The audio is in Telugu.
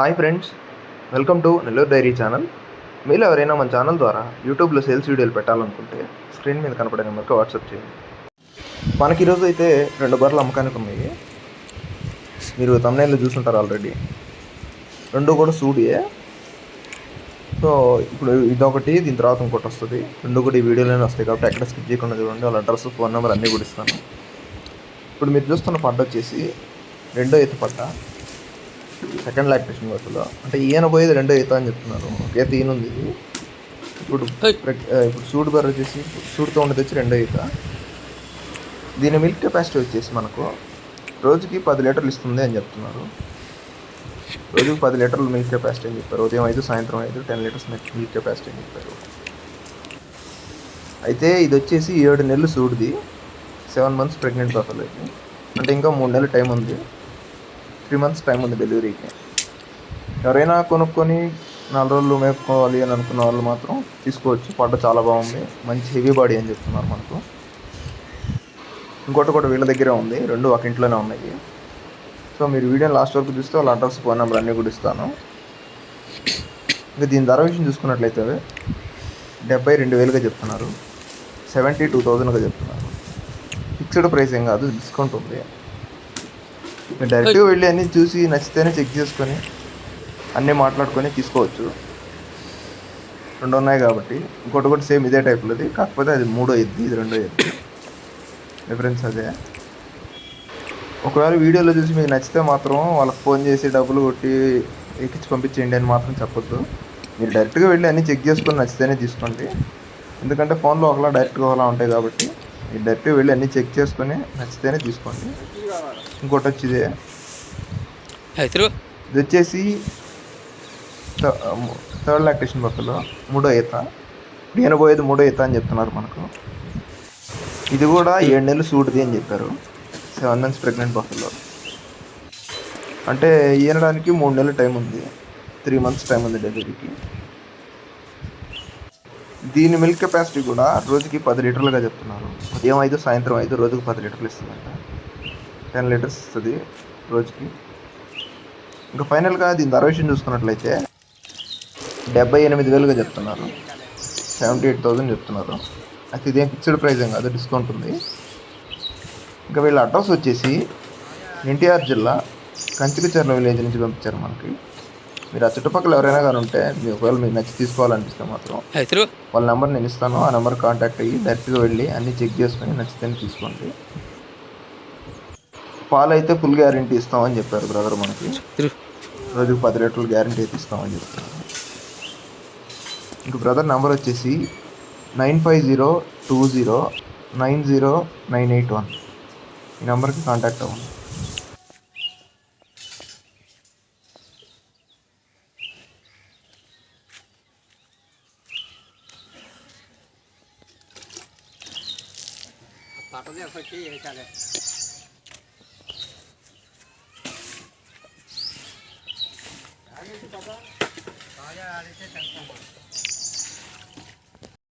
Hi friends, welcome to Nellore dairy channel. మీరు ఎవరైనా మన ఛానల్ ద్వారా యూట్యూబ్లో సేల్స్ వీడియోలు పెట్టాలనుకుంటే స్క్రీన్ మీద కనపడే నెంబర్కి వాట్సాప్ చేయండి. మనకి ఈరోజు అయితే 2 బర్రెలు అమ్మకానికి ఉన్నాయి. మీరు తమ్నైల్లో చూసుంటారు ఆల్రెడీ. 2 కూడా సూడియే. సో ఇప్పుడు ఇదొకటి, దీని తర్వాత ఇంకోటి వస్తుంది. 2 కూడా ఈ వీడియోలోనే వస్తాయి కాబట్టి ఎక్కడ స్కిప్ చేయకుండా చూడండి. వాళ్ళ అడ్రస్, ఫోన్ నెంబర్ అన్నీ కూడా ఇస్తాను. ఇప్పుడు మీరు చూస్తున్న పడ్డ వచ్చేసి 2వ ఈత పడ్డ, సెకండ్ లాక్టేషన్ బస్సులో. అంటే ఈయన పోయేది 2వ ఈత అని చెప్తున్నారు. ఒకే ఈయనుంది ఇది. ఇప్పుడు సూడు బర్రె వచ్చేసి సూడుతో ఉండేది వచ్చి 2వ ఈత. దీని మిల్క్ కెపాసిటీ వచ్చేసి మనకు రోజుకి 10 లీటర్లు ఇస్తుంది అని చెప్తున్నారు. రోజుకి 10 లీటర్లు మిల్క్ కెపాసిటీ అని చెప్పారు. ఉదయం 5, సాయంత్రం 5, 10 లీటర్స్ మిల్క్ కెపాసిటీ అని చెప్పారు. అయితే ఇది వచ్చేసి 7 నెలలు సూడిది, 7 మంత్స్ ప్రెగ్నెంట్ బఫెలో ఇది. అంటే ఇంకా 3 నెలలు టైం ఉంది. 3 మంత్స్ టైం ఉంది డెలివరీకి. ఎవరైనా కొనుక్కొని 4 రోజులు మేపుకోవాలి అని అనుకున్న వాళ్ళు మాత్రం తీసుకోవచ్చు. పడ్డ చాలా బాగుంది, మంచి హెవీ బాడీ అని చెప్తున్నారు మనకు. ఇంకోటి కూడా వీళ్ళ దగ్గరే ఉంది, 2 ఒక ఇంట్లోనే ఉన్నాయి. సో మీరు వీడియోని లాస్ట్ వరకు చూస్తే వాళ్ళ అడ్రస్, ఫోన్ నెంబర్ అన్నీ కూడా ఇస్తాను. ఇంకా దీని ధర విషయం చూసుకున్నట్లయితే 72,000గా చెప్తున్నారు, 72,000గా చెప్తున్నారు. ఫిక్స్డ్ ప్రైస్ ఏం కాదు, డిస్కౌంట్ ఉంది. డైరెక్ట్గా వెళ్ళి అన్నీ చూసి నచ్చితేనే చెక్ చేసుకొని అన్నీ మాట్లాడుకొని తీసుకోవచ్చు. 2 ఉన్నాయి కాబట్టి. ఇంకోటి కూడా సేమ్ ఇదే టైప్లోది, కాకపోతే అది 3వ ఎద్దు, ఇది 2వ ఎద్దు. డిఫరెన్స్ అదే. ఒకవేళ వీడియోలో చూసి మీకు నచ్చితే మాత్రం వాళ్ళకి ఫోన్ చేసి డబ్బులు కొట్టి ఎక్కించి పంపించేయండి అని మాత్రం చెప్పొద్దు. మీరు డైరెక్ట్గా వెళ్ళి అన్నీ చెక్ చేసుకొని నచ్చితేనే తీసుకోండి. ఎందుకంటే ఫోన్లో ఒకలా డైరెక్ట్గా ఒకలా ఉంటాయి కాబట్టి మీరు డైరెక్ట్గా వెళ్ళి అన్నీ చెక్ చేసుకొని నచ్చితేనే తీసుకోండి. ఇంకోటి వచ్చి ఇది వచ్చేసి 3rd లాక్టేషన్ బఫెలో 3వ ఈత. నేను పోయేది 3వ ఈత అని చెప్తున్నారు మనకు. ఇది కూడా 7 నెలలు సూటిది అని చెప్పారు, 7 మంత్స్ ప్రెగ్నెంట్ బఫెలో. అంటే ఈనడానికి 3 నెలలు టైం ఉంది, 3 మంత్స్ టైం ఉంది డెలివరీకి. దీని మిల్క్ కెపాసిటీ కూడా రోజుకి 10 లీటర్లుగా చెప్తున్నారు. ఉదయం 5, సాయంత్రం 5, రోజుకి 10 లీటర్లు ఇస్తుందంట. 10 లీటర్స్ ఇస్తుంది రోజుకి. ఇంకా ఫైనల్గా దీని ధర విషయం చూసుకున్నట్లయితే 78,000గా చెప్తున్నారు, 78,000 చెప్తున్నారు. అయితే ఇదేం ఫిక్స్డ్ ప్రైస్ ఏం కాదు, డిస్కౌంట్ ఉంది. ఇంకా వీళ్ళ అడ్రస్ వచ్చేసి ఎన్టీఆర్ జిల్లా కంచికచర్ల విలేజ్ నుంచి పంపించారు మనకి. మీరు ఆ చుట్టుపక్కల ఎవరైనా కానీ ఉంటే ఒకవేళ మీకు నచ్చి తీసుకోవాలనిపిస్తే మాత్రం వాళ్ళ నెంబర్ నేను ఇస్తాను. ఆ నెంబర్ కాంటాక్ట్ అయ్యి డైరెక్ట్గా వెళ్ళి అన్నీ చెక్ చేసుకొని నచ్చితేనే తీసుకోండి. పాలు అయితే ఫుల్ గ్యారంటీ ఇస్తామని చెప్పారు బ్రదర్ మనకి. రోజుకు 10 లీటర్లు గ్యారంటీ అయితే ఇస్తామని చెప్తున్నారు. ఇంక బ్రదర్ నెంబర్ వచ్చేసి 9502090981. ఈ నెంబర్కి కాంటాక్ట్ అవ్వండి. आगे से पता आगे आगे से